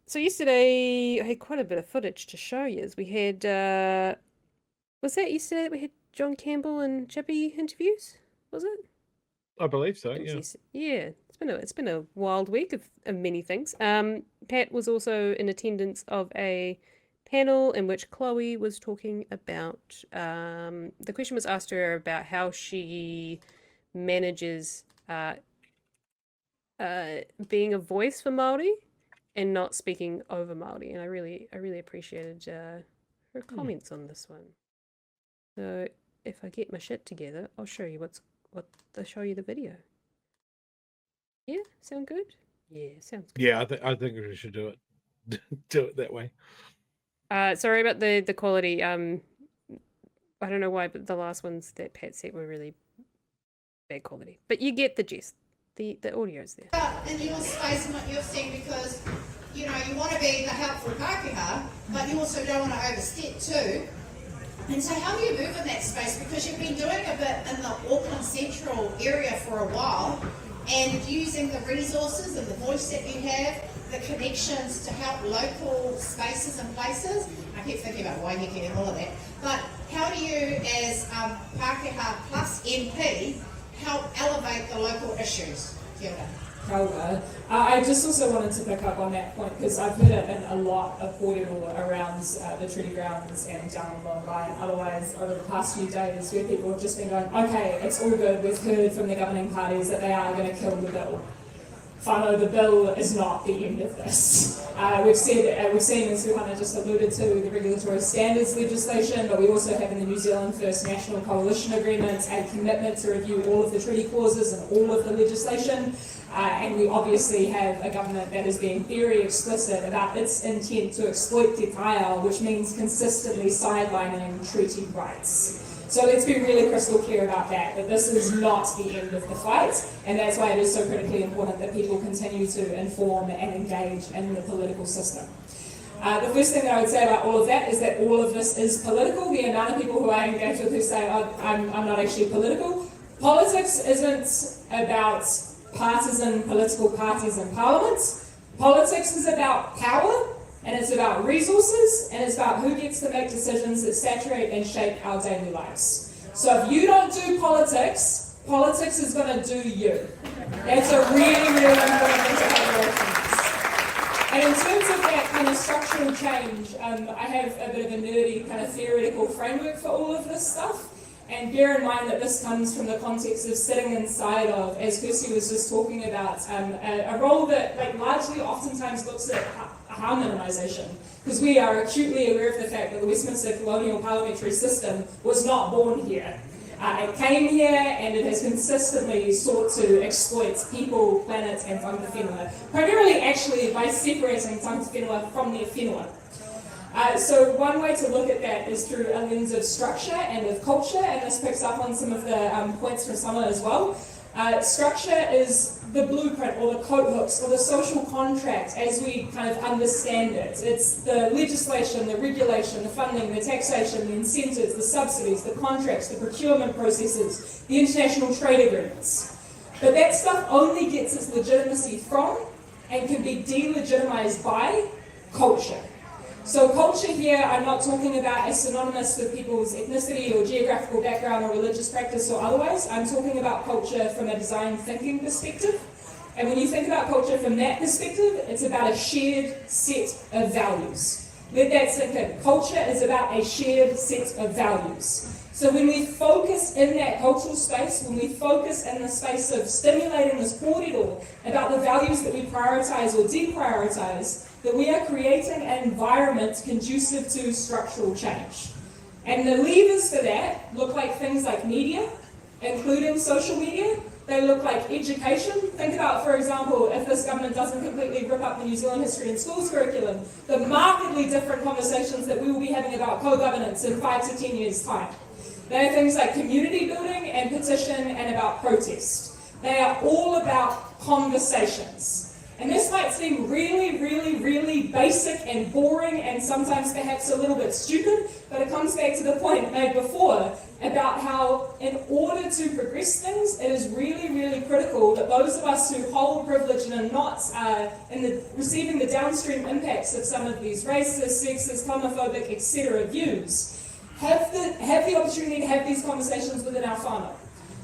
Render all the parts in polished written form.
So yesterday I had quite a bit of footage to show you. We had was that yesterday that we had John Campbell and Chippy interviews? Was it? I believe so, It was yeah. yeah. It's been a wild week of many things. Pat was also in attendance of a panel in which Chlöe was talking about the question was asked to her about how she manages being a voice for Māori and not speaking over Māori, and I really appreciated her comments on this one. So if I get my shit together, I'll show you I'll show you the video. Yeah, sound good? Yeah, sounds good. Yeah, I think we should do it. Do it that way. Sorry about the quality. I don't know why, but the last ones that Pat said were really bad quality. But you get the gist. The audio's there. In your space and what you've seen, because you want to be the helpful Pākehā, but you also don't want to overstep too. And so how do you move in that space? Because you've been doing a bit in the Auckland Central area for a while, and using the resources and the voice that you have, the connections to help local spaces and places. I keep thinking about Waitangi and all of that. But how do you, as Pākehā plus MP, help elevate the local issues? Kia ora. Chlöe. I just also wanted to pick up on that point because I've heard it in a lot of kōrero around the treaty grounds and down on Māori and otherwise over the past few days where people have just been going, okay, it's all good, we've heard from the governing parties that they are going to kill the bill. Whānau, the bill is not the end of this. We've seen, as Suhana just alluded to, the regulatory standards legislation, but we also have in the New Zealand First National Coalition Agreement a commitment to review all of the treaty clauses and all of the legislation. And we obviously have a government that is being very explicit about its intent to exploit te taia, which means consistently sidelining treaty rights. So let's be really crystal clear about that this is not the end of the fight, and that's why it is so critically important that people continue to inform and engage in the political system. The first thing that I would say about all of that is that all of this is political. The amount of people who I engage with who say, oh, I'm not actually political. Politics isn't about partisan political parties in parliament. Politics is about power, and it's about resources, and it's about who gets to make decisions that saturate and shape our daily lives. So if you don't do politics, politics is going to do you. That's a really, really important thing to have away from this. And in terms of that kind of structural change, I have a bit of a nerdy kind of theoretical framework for all of this stuff. And bear in mind that this comes from the context of sitting inside of, as Kirsty was just talking about, a role that largely oftentimes looks at harm minimisation, because we are acutely aware of the fact that the Westminster colonial parliamentary system was not born here. It came here and it has consistently sought to exploit people, planet and tangata whenua, primarily actually by separating tangata whenua from their whenua. So one way to look at that is through a lens of structure and of culture, and this picks up on some of the points from Summer as well. Structure is the blueprint or the coat hooks or the social contract as we kind of understand it. It's the legislation, the regulation, the funding, the taxation, the incentives, the subsidies, the contracts, the procurement processes, the international trade agreements. But that stuff only gets its legitimacy from and can be delegitimized by culture. So culture here, I'm not talking about as synonymous with people's ethnicity or geographical background or religious practice or otherwise. I'm talking about culture from a design thinking perspective. And when you think about culture from that perspective, it's about a shared set of values. Let that sink in. Culture is about a shared set of values. So when we focus in that cultural space, when we focus in the space of stimulating this kōrero about the values that we prioritise or deprioritise, that we are creating an environment conducive to structural change. And the levers for that look like things like media, including social media. They look like education. Think about, for example, if this government doesn't completely rip up the New Zealand history and schools curriculum, the markedly different conversations that we will be having about co-governance in 5 to 10 years' time. They are things like community building and petition and about protest. They are all about conversations. And this might seem really, really, really really basic and boring and sometimes perhaps a little bit stupid, but it comes back to the point made before about how in order to progress things, it is really, really critical that those of us who hold privilege and are not receiving the downstream impacts of some of these racist, sexist, homophobic, etc. views, have the opportunity to have these conversations within our whānau.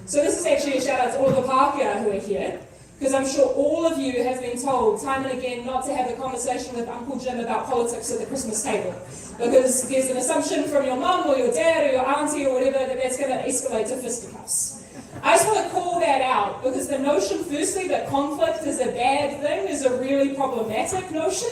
So this is actually a shout out to all the Pākehā who are here, because I'm sure all of you have been told time and again not to have a conversation with Uncle Jim about politics at the Christmas table, because there's an assumption from your mum or your dad or your auntie or whatever that that's going to escalate to fisticuffs. I just want to call that out, because the notion, firstly, that conflict is a bad thing is a really problematic notion.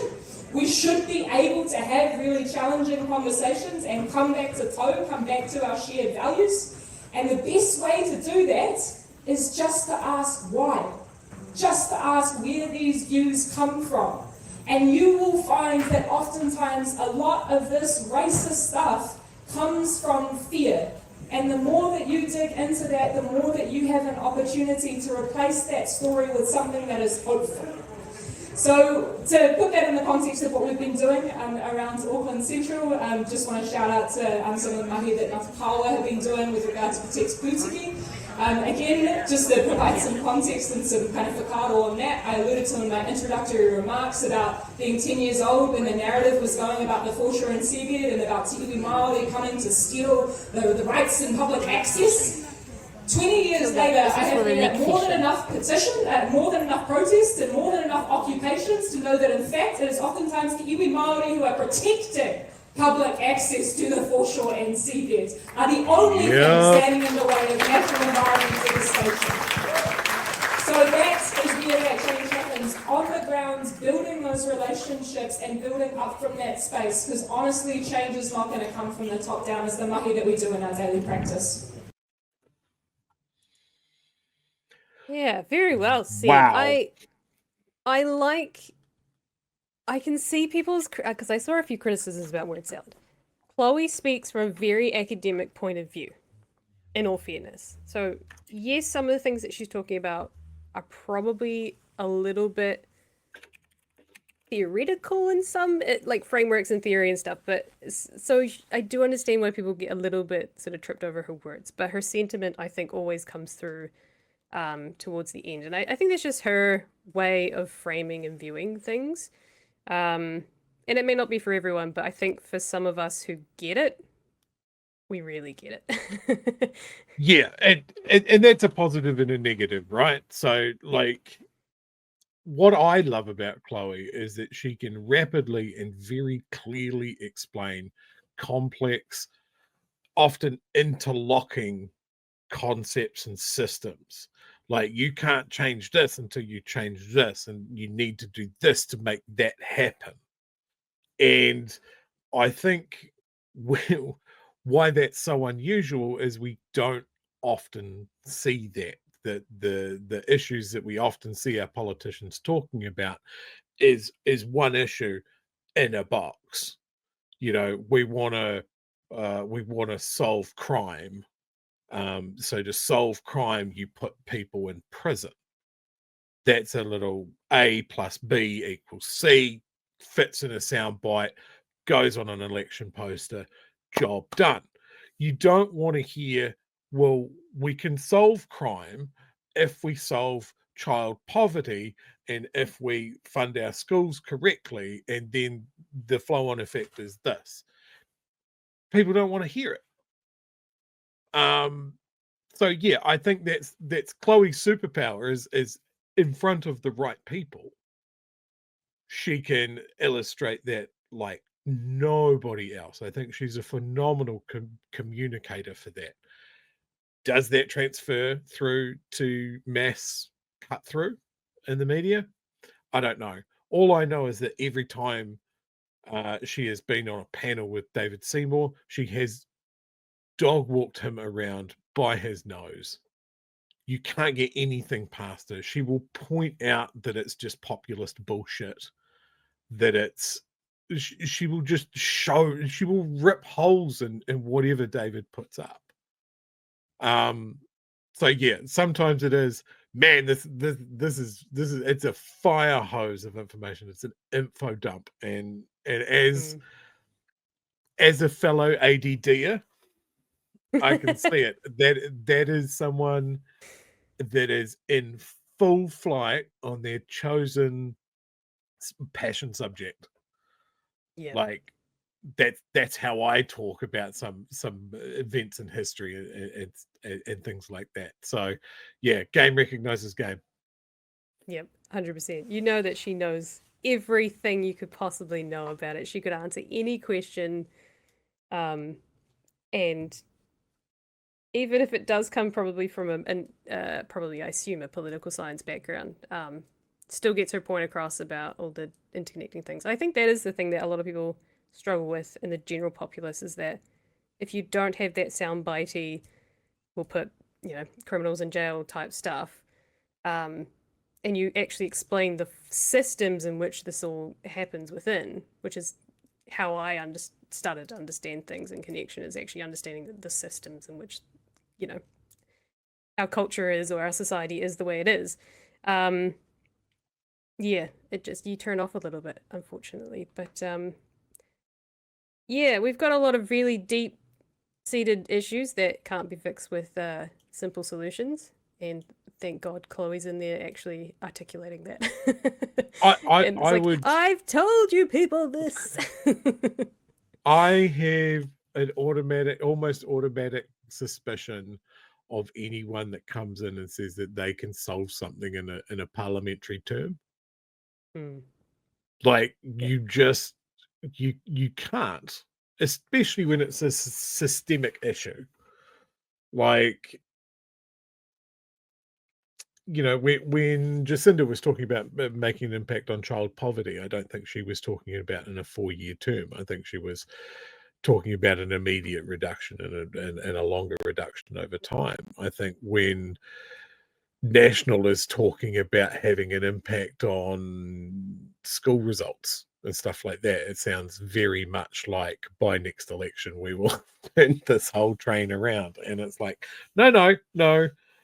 We should be able to have really challenging conversations and come back to our shared values. And the best way to do that is just to ask why. Just to ask where these views come from. And you will find that oftentimes a lot of this racist stuff comes from fear. And the more that you dig into that, the more that you have an opportunity to replace that story with something that is hopeful. So to put that in the context of what we've been doing around Auckland Central, just want to shout out to some of the mahi that Ngāti Paoa have been doing with regard to Protect Pūtiki. Again, just to provide some context and some kind of whakaaro on that, I alluded to in my introductory remarks about being 10 years old when the narrative was going about the foreshore and seabed and about Chewie Māori coming to steal the rights and public access. 20 years later, I have read more than enough petition, more than enough protests, and more than enough occupations to know that in fact it is oftentimes the iwi Māori who are protecting public access to the foreshore and seabed are the only things standing in the way of natural environment devastation. So that is where that change happens, on the ground, building those relationships and building up from that space, because honestly change is not going to come from the top down as the mahi that we do in our daily practice. Yeah, very well said. Wow. I can see people's, because I saw a few criticisms about word salad. Chlöe speaks from a very academic point of view, in all fairness. So yes, some of the things that she's talking about are probably a little bit theoretical in some, like frameworks and theory and stuff, but so I do understand why people get a little bit sort of tripped over her words, but her sentiment, I think, always comes through towards the end. And I think that's just her way of framing and viewing things. And it may not be for everyone, but I think for some of us who get it, we really get it. Yeah, and that's a positive and a negative, right? So, like, what I love about Chlöe is that she can rapidly and very clearly explain complex, often interlocking concepts and systems. Like, you can't change this until you change this, and you need to do this to make that happen. And I think why that's so unusual is we don't often see that. The issues that we often see our politicians talking about is one issue in a box. You know, we want to solve crime. So to solve crime, you put people in prison. That's a little A plus B equals C, fits in a soundbite, goes on an election poster, job done. You don't want to hear, well, we can solve crime if we solve child poverty and if we fund our schools correctly, and then the flow-on effect is this. People don't want to hear it. So yeah, I think that's Chlöe's superpower is in front of the right people. She can illustrate that like nobody else. I think she's a phenomenal communicator for that. Does that transfer through to mass cut through in the media? I don't know. All I know is that every time she has been on a panel with David Seymour, she has dog walked him around by his nose. You can't get anything past her. She will point out that it's just populist bullshit, that it's, she will just show, she will rip holes in whatever David puts up. So yeah, sometimes it is man, this is it's a fire hose of information. It's an info dump, and as a fellow ADDer, I can see it. That is someone that is in full flight on their chosen passion subject. Yeah. Like that's how I talk about some events in history and things like that. So yeah, game recognizes game. Yep, 100%. You know that she knows everything you could possibly know about it. She could answer any question, and even if it does come probably from probably I assume a political science background, still gets her point across about all the interconnecting things. I think that is the thing that a lot of people struggle with in the general populace, is that if you don't have that soundbitey, we'll put criminals in jail type stuff, and you actually explain the systems in which this all happens within, which is how I started to understand things in connection, is actually understanding the systems in which our culture is, or our society is the way it is. Yeah, it just, you turn off a little bit, unfortunately. But yeah, we've got a lot of really deep-seated issues that can't be fixed with simple solutions, and thank God Chloe's in there actually articulating that. And it's like, I've told you people this. I have an almost automatic suspicion of anyone that comes in and says that they can solve something in a parliamentary term. Like you can't, especially when it's a systemic issue. Like, when Jacinda was talking about making an impact on child poverty, I don't think she was talking about in a 4-year term. I think she was talking about an immediate reduction and a longer reduction over time. I think when National is talking about having an impact on school results and stuff like that, it sounds very much like by next election we will turn this whole train around. And it's like, no,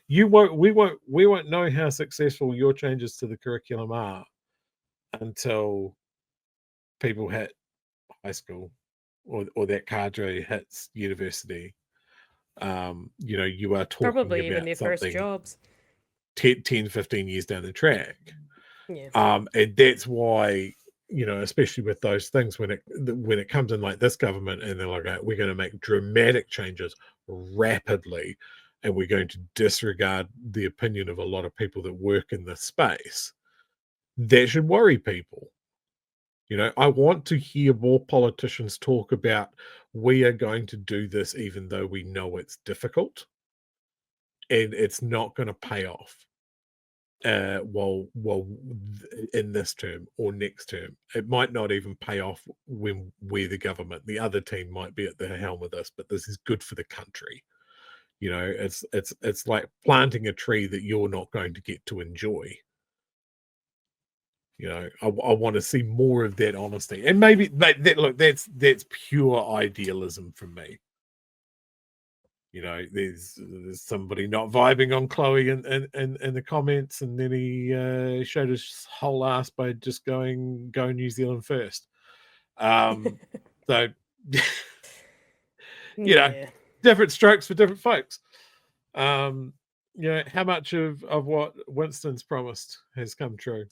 we won't know how successful your changes to the curriculum are until people hit high school, or that cadre hits university. You are talking Probably about even their first something jobs. 10, 15 years down the track. Yeah. And that's why, especially with those things, when it comes in like this government and they're like, we're going to make dramatic changes rapidly, and we're going to disregard the opinion of a lot of people that work in this space, that should worry people. I want to hear more politicians talk about, we are going to do this even though we know it's difficult and it's not going to pay off. Well, in this term or next term, it might not even pay off when we're the government. The other team might be at the helm of this, but this is good for the country. It's like planting a tree that you're not going to get to enjoy. I want to see more of that honesty, and maybe that's pure idealism from me. There's somebody not vibing on Chloe in the comments, and then he showed his whole ass by just go New Zealand first. So Yeah. different strokes for different folks. How much of what Winston's promised has come true?